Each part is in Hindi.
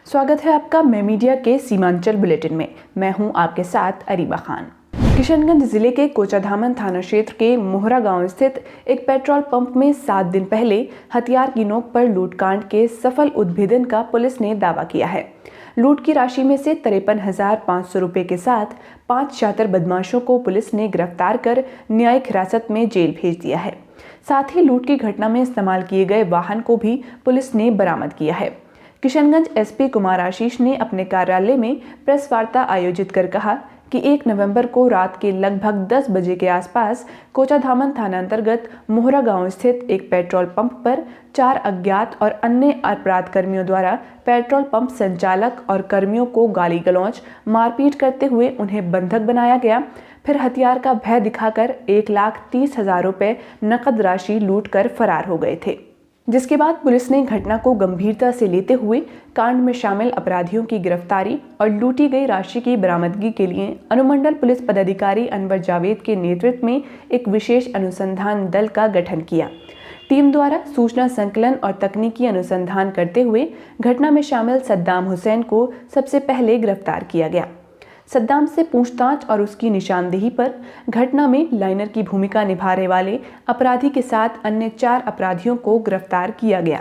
स्वागत है आपका मैं मीडिया के सीमांचल बुलेटिन में। मैं हूं आपके साथ अरीबा खान। किशनगंज जिले के कोचाधामन थाना क्षेत्र के मोहरा गांव स्थित एक पेट्रोल पंप में 7 दिन पहले हथियार की नोक पर लूटकांड के सफल उद्भेदन का पुलिस ने दावा किया है। लूट की राशि में से 53,500 रुपए के साथ 5 शातिर बदमाशों को पुलिस ने गिरफ्तार कर न्यायिक हिरासत में जेल भेज दिया है। साथ ही लूट की घटना में इस्तेमाल किए गए वाहन को भी पुलिस ने बरामद किया है। किशनगंज एसपी कुमार आशीष ने अपने कार्यालय में प्रेस वार्ता आयोजित कर कहा कि 1 नवंबर को रात के लगभग 10 बजे के आसपास कोचाधामन थाना अंतर्गत मोहरा गांव स्थित एक पेट्रोल पंप पर 4 अज्ञात और अन्य अपराध कर्मियों द्वारा पेट्रोल पंप संचालक और कर्मियों को गाली गलौज मारपीट करते हुए उन्हें बंधक बनाया गया। फिर हथियार का भय दिखाकर 1,30,000 रुपए नकद राशि लूट कर फरार हो गए थे, जिसके बाद पुलिस ने घटना को गंभीरता से लेते हुए कांड में शामिल अपराधियों की गिरफ्तारी और लूटी गई राशि की बरामदगी के लिए अनुमंडल पुलिस पदाधिकारी अनवर जावेद के नेतृत्व में एक विशेष अनुसंधान दल का गठन किया। टीम द्वारा सूचना संकलन और तकनीकी अनुसंधान करते हुए घटना में शामिल सद्दाम हुसैन को सबसे पहले गिरफ्तार किया गया। सद्दाम से पूछताछ और उसकी निशानदेही पर घटना में लाइनर की भूमिका निभाने वाले अपराधी के साथ अन्य 4 अपराधियों को गिरफ्तार किया गया।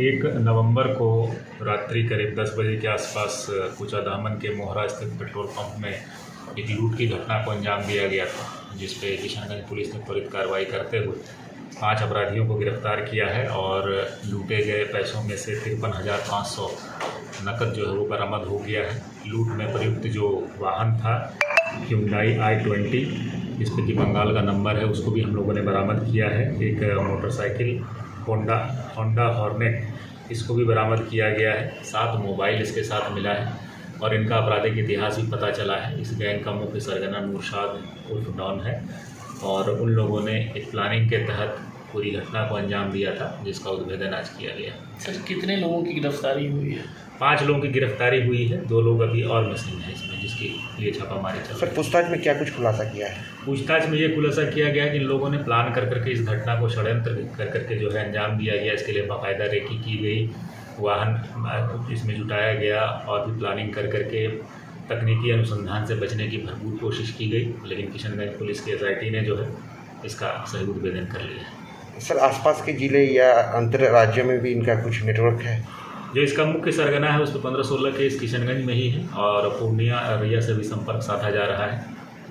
1 नवंबर को रात्रि करीब 10 बजे के आसपास कोचाधामन के मोहरा स्थित पेट्रोल पंप में एक लूट की घटना को अंजाम दिया गया था, जिस पे किशनगंज पुलिस ने त्वरित कार्रवाई करते हुए 5 अपराधियों को गिरफ्तार किया है और लूटे गए पैसों में से 53,500 नकद जो है वो बरामद हो गया है। लूट में प्रयुक्त जो वाहन था Hyundai i20, जिस पे कि बंगाल का नंबर है, उसको भी हम लोगों ने बरामद किया है। एक मोटरसाइकिल होंडा हॉर्नेट, इसको भी बरामद किया गया है। 7 मोबाइल इसके साथ मिला है और इनका आपराधिक इतिहास भी पता चला है। इस गैंग का मुख्य सरगना नूरशाद उर्फ डॉन है और उन लोगों ने एक प्लानिंग के तहत पूरी घटना को अंजाम दिया था, जिसका उद्भेदन आज किया गया। सर, कितने लोगों की गिरफ्तारी हुई है? 5 लोगों की गिरफ्तारी हुई है, 2 लोग अभी और मिसिंग हैं इसमें, जिसके लिए छापामारी चल रही है। सर, पूछताछ में क्या कुछ खुलासा किया है? पूछताछ में ये खुलासा किया गया कि इन लोगों ने प्लान कर करके इस घटना को षड्यंत्र कर करके जो है अंजाम दिया गया। इसके लिए बाकायदा रेकी की गई, वाहन इसमें जुटाया गया और भी प्लानिंग कर करके तकनीकी अनुसंधान से बचने की भरपूर कोशिश की गई, लेकिन किशनगंज पुलिस की SIT ने जो है इसका सही उद्भेदन कर लिया। सर, आसपास के जिले या अंतर राज्य में भी इनका कुछ नेटवर्क है? जो इसका मुख्य सरगना है उस पर 15-16 केस किशनगंज में ही है और पूर्णिया अररिया से भी संपर्क साधा जा रहा है।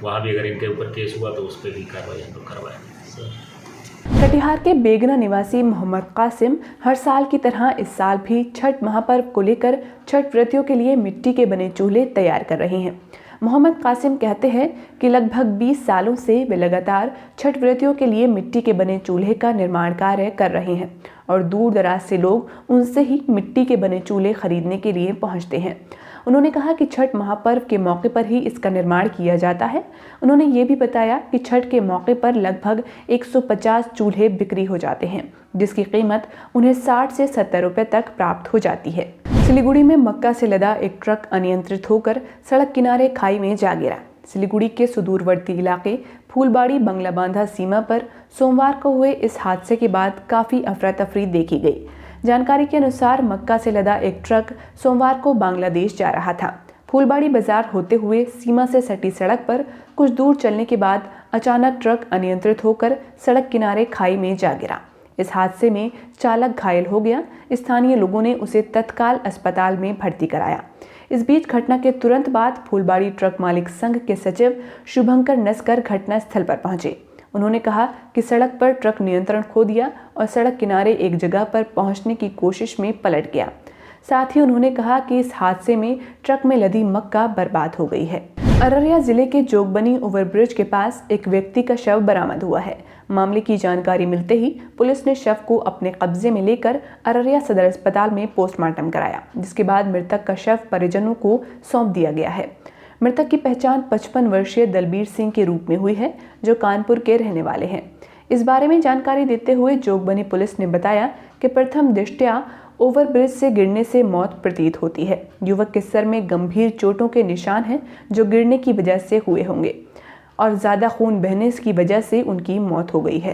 वहाँ भी अगर इनके ऊपर केस हुआ तो उस पर भी कार्रवाई हम लोग करवाएंगे। कटिहार के बेगना निवासी मोहम्मद कासिम हर साल की तरह इस साल भी छठ महापर्व को लेकर छठ व्रतियों के लिए मिट्टी के बने चूल्हे तैयार कर रहे हैं। मोहम्मद कासिम कहते हैं कि लगभग 20 सालों से वे लगातार छठ व्रतियों के लिए मिट्टी के बने चूल्हे का निर्माण कार्य कर रहे हैं और दूर दराज से लोग उनसे ही मिट्टी के बने चूल्हे खरीदने के लिए पहुंचते हैं। उन्होंने कहा कि छठ महापर्व के मौके पर ही इसका निर्माण किया जाता है। उन्होंने ये भी बताया कि छठ के मौके पर लगभग 150 चूल्हे बिक्री हो जाते हैं, जिसकी कीमत उन्हें 60 से 70 रुपए तक प्राप्त हो जाती है। सिलीगुड़ी में मक्का से लदा एक ट्रक अनियंत्रित होकर सड़क किनारे खाई में जा गिरा। सिलीगुड़ी के सुदूरवर्ती इलाके फूलबाड़ी बंगला बांधा सीमा पर सोमवार को हुए इस हादसे के बाद काफ़ी अफरा तफरी देखी गई। जानकारी के अनुसार मक्का से लदा एक ट्रक सोमवार को बांग्लादेश जा रहा था। फूलबाड़ी बाजार होते हुए सीमा से सटी सड़क पर कुछ दूर चलने के बाद अचानक ट्रक अनियंत्रित होकर सड़क किनारे खाई में जा गिरा। इस हादसे में चालक घायल हो गया। स्थानीय लोगों ने उसे तत्काल अस्पताल में भर्ती कराया। इस बीच घटना के तुरंत बाद फूलबाड़ी ट्रक मालिक संघ के सचिव शुभंकर नस्कर घटना स्थल पर पहुंचे। उन्होंने कहा कि सड़क पर ट्रक नियंत्रण खो दिया और सड़क किनारे एक जगह पर पहुंचने की कोशिश में पलट गया। साथ ही उन्होंने कहा कि इस हादसे में ट्रक में लदी मक्का बर्बाद हो गई है। अररिया जिले के जोगबनी ओवरब्रिज के पास एक व्यक्ति का शव बरामद हुआ है। मामले की जानकारी मिलते ही पुलिस ने शव को अपने कब्जे में लेकर अररिया सदर अस्पताल में पोस्टमार्टम कराया, जिसके बाद मृतक का शव परिजनों को सौंप दिया गया है। मृतक की पहचान 55 वर्षीय दलबीर सिंह के रूप में हुई है, जो कानपुर के रहने वाले हैं। इस बारे में जानकारी देते हुए जोगबनी पुलिस ने बताया कि प्रथम दृष्टया ओवरब्रिज से गिरने से मौत प्रतीत होती है। युवक के सर में गंभीर चोटों के निशान हैं, जो गिरने की वजह से हुए होंगे और ज़्यादा खून बहने की वजह से उनकी मौत हो गई है।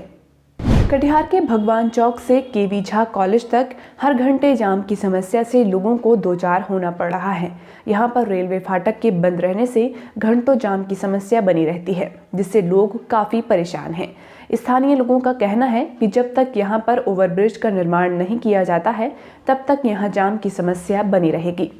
कटिहार के भगवान चौक से केवी झा कॉलेज तक हर घंटे जाम की समस्या से लोगों को दो चार होना पड़ रहा है। यहाँ पर रेलवे फाटक के बंद रहने से घंटों जाम की समस्या बनी रहती है, जिससे लोग काफ़ी परेशान हैं। स्थानीय लोगों का कहना है कि जब तक यहाँ पर ओवरब्रिज का निर्माण नहीं किया जाता है, तब तक यहाँ जाम की समस्या बनी रहेगी।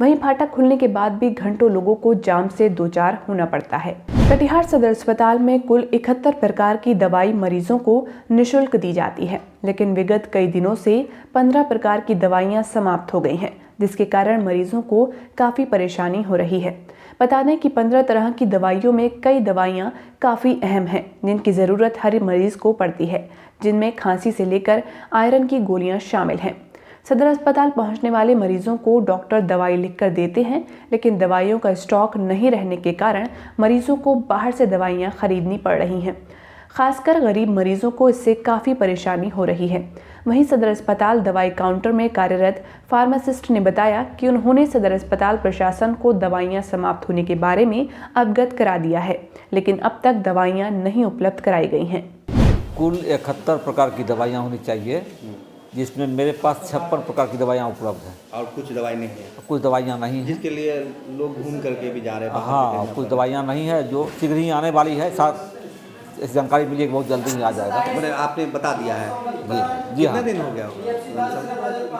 वहीं फाटक खुलने के बाद भी घंटों लोगों को जाम से दो चार होना पड़ता है। कटिहार सदर अस्पताल में कुल 71 प्रकार की दवाई मरीजों को निःशुल्क दी जाती है, लेकिन विगत कई दिनों से 15 प्रकार की दवाइयां समाप्त हो गई हैं, जिसके कारण मरीजों को काफ़ी परेशानी हो रही है। बता दें कि 15 तरह की दवाइयों में कई दवाइयां काफ़ी अहम हैं, जिनकी ज़रूरत हर मरीज को पड़ती है, जिनमें खांसी से लेकर आयरन की गोलियां शामिल हैं। सदर अस्पताल पहुंचने वाले मरीजों को डॉक्टर दवाई लिखकर देते हैं, लेकिन दवाइयों का स्टॉक नहीं रहने के कारण मरीजों को बाहर से दवाइयां खरीदनी पड़ रही हैं। खासकर गरीब मरीजों को इससे काफ़ी परेशानी हो रही है। वहीं सदर अस्पताल दवाई काउंटर में कार्यरत फार्मासिस्ट ने बताया कि उन्होंने सदर अस्पताल प्रशासन को दवाइयां समाप्त होने के बारे में अवगत करा दिया है, लेकिन अब तक दवाइयां नहीं उपलब्ध कराई गई हैं। कुल 71 प्रकार की दवाइयाँ होनी चाहिए, जिसमें मेरे पास 56 प्रकार की दवाइयाँ उपलब्ध हैं और कुछ दवाई नहीं है, कुछ दवाइयाँ नहीं हैं, जिसके लिए लोग घूम करके भी जा रहे हैं। हाँ, कुछ दवाइयाँ नहीं है जो शीघ्र ही आने वाली है। साथ इस जानकारी मिली बहुत जल्दी ही आ जाएगा। मैंने आपने बता दिया है जी हाँ। कितने दिन हो गया?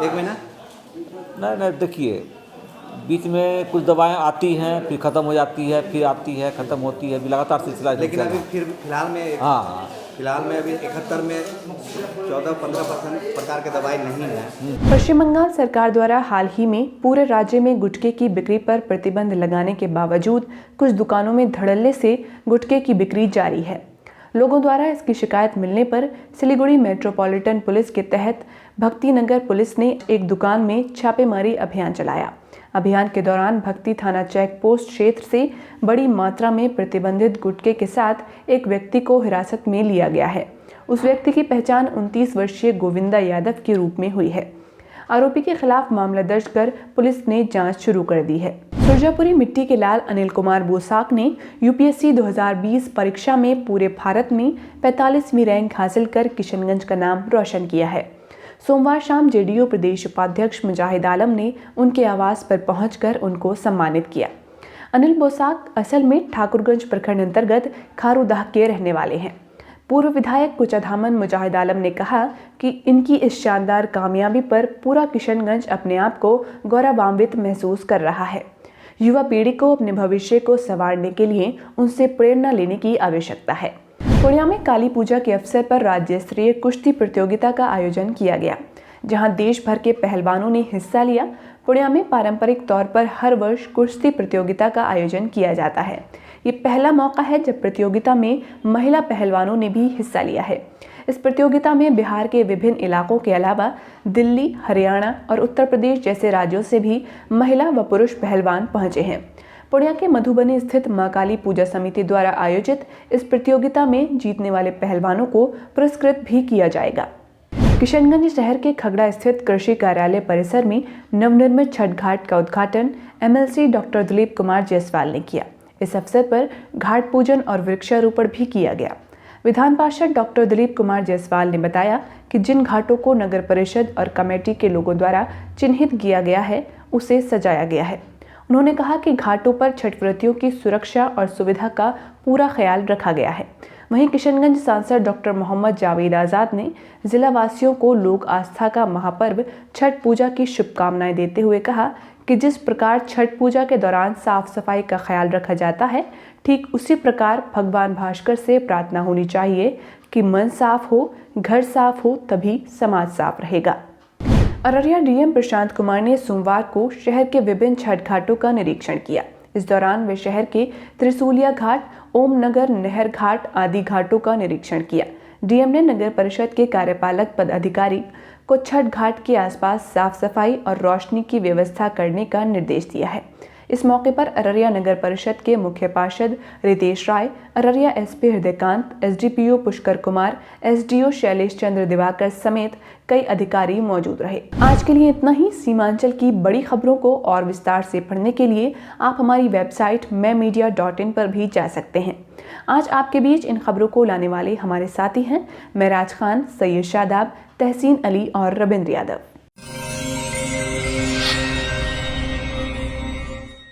1 महीना? नहीं, देखिए बीच में कुछ दवाएं आती हैं, फिर ख़त्म हो जाती है, फिर आती है, ख़त्म होती है, लगातार सिलसिला। लेकिन अभी फिर फिलहाल में अभी 71 में 14-15% प्रकार के दवाई नहीं है। पश्चिम बंगाल सरकार द्वारा हाल ही में पूरे राज्य में गुटखे की बिक्री पर प्रतिबंध लगाने के बावजूद कुछ दुकानों में धड़ल्ले से गुटखे की बिक्री जारी है। लोगों द्वारा इसकी शिकायत मिलने पर सिलीगुड़ी मेट्रोपॉलिटन पुलिस के तहत भक्ति नगर पुलिस ने एक दुकान में छापेमारी अभियान चलाया। अभियान के दौरान भक्ति थाना चेक पोस्ट क्षेत्र से बड़ी मात्रा में प्रतिबंधित गुटखे के साथ एक व्यक्ति को हिरासत में लिया गया है। उस व्यक्ति की पहचान 29 वर्षीय गोविंदा यादव के रूप में हुई है। आरोपी के खिलाफ मामला दर्ज कर पुलिस ने जांच शुरू कर दी है। सुरजापुरी मिट्टी के लाल अनिल कुमार बोसाक ने यूपीएससी 2020 परीक्षा में पूरे भारत में 45वीं रैंक हासिल कर किशनगंज का नाम रोशन किया है। सोमवार शाम जेडीयू प्रदेश उपाध्यक्ष मुजाहिद आलम ने उनके आवास पर पहुंचकर उनको सम्मानित किया। अनिल बोसाक असल में ठाकुरगंज प्रखंड अंतर्गत खारूदाह के रहने वाले हैं। पूर्व विधायक कुचाधामन मुजाहिद आलम ने कहा कि इनकी इस शानदार कामयाबी पर पूरा किशनगंज अपने आप को गौरवान्वित महसूस कर रहा है। युवा पीढ़ी को अपने भविष्य को संवारने के लिए उनसे प्रेरणा लेने की आवश्यकता है। पूर्णिया में काली पूजा के अवसर पर राज्य स्तरीय कुश्ती प्रतियोगिता का आयोजन किया गया, जहां देश भर के पहलवानों ने हिस्सा लिया। पूर्णिया में पारंपरिक तौर पर हर वर्ष कुश्ती प्रतियोगिता का आयोजन किया जाता है। ये पहला मौका है जब प्रतियोगिता में महिला पहलवानों ने भी हिस्सा लिया है। इस प्रतियोगिता में बिहार के विभिन्न इलाकों के अलावा दिल्ली, हरियाणा और उत्तर प्रदेश जैसे राज्यों से भी महिला व पुरुष पहलवान पहुंचे हैं। पूर्णिया के मधुबनी स्थित मां काली पूजा समिति द्वारा आयोजित इस प्रतियोगिता में जीतने वाले पहलवानों को पुरस्कृत भी किया जाएगा। किशनगंज शहर के खगड़ा स्थित कृषि कार्यालय परिसर में नवनिर्मित छठ घाट का उद्घाटन एमएलसी डॉक्टर दिलीप कुमार जायसवाल ने किया। इस अवसर पर घाट पूजन और वृक्षारोपण भी किया गया। विधान पार्षद डॉक्टर दिलीप कुमार जायसवाल ने बताया कि जिन घाटों को नगर परिषद और कमेटी के लोगों द्वारा चिन्हित किया गया है, उसे सजाया गया है। उन्होंने कहा कि घाटों पर छठ व्रतियों की सुरक्षा और सुविधा का पूरा ख्याल रखा गया है। वहीं किशनगंज सांसद डॉक्टर मोहम्मद जावेद आज़ाद ने जिला वासियों को लोक आस्था का महापर्व छठ पूजा की शुभकामनाएं देते हुए कहा कि जिस प्रकार छठ पूजा के दौरान साफ सफाई का ख्याल रखा जाता है, ठीक उसी प्रकार भगवान भास्कर से प्रार्थना होनी चाहिए कि मन साफ हो, घर साफ हो, तभी समाज साफ रहेगा। अररिया डीएम प्रशांत कुमार ने सोमवार को शहर के विभिन्न छठ घाटों का निरीक्षण किया। इस दौरान वे शहर के त्रिशूलिया घाट, ओम नगर, नहर घाट आदि घाटों का निरीक्षण किया। डीएम ने नगर परिषद के कार्यपालक पदाधिकारी को छठ घाट के आसपास साफ सफाई और रोशनी की व्यवस्था करने का निर्देश दिया है। इस मौके पर अररिया नगर परिषद के मुख्य पार्षद Ritesh Rai, Araria SP Hridaykant, SDPO Pushkar Kumar, SDO Shailesh Chandra Diwakar समेत कई अधिकारी मौजूद रहे। आज के लिए इतना ही। सीमांचल की बड़ी खबरों को और विस्तार से पढ़ने के लिए आप हमारी वेबसाइट मैमीडिया.in पर भी जा सकते हैं। आज आपके बीच इन खबरों को लाने वाले हमारे साथी हैं महराज खान, सैयद शादाब, तहसीन अली और रविंद्र यादव।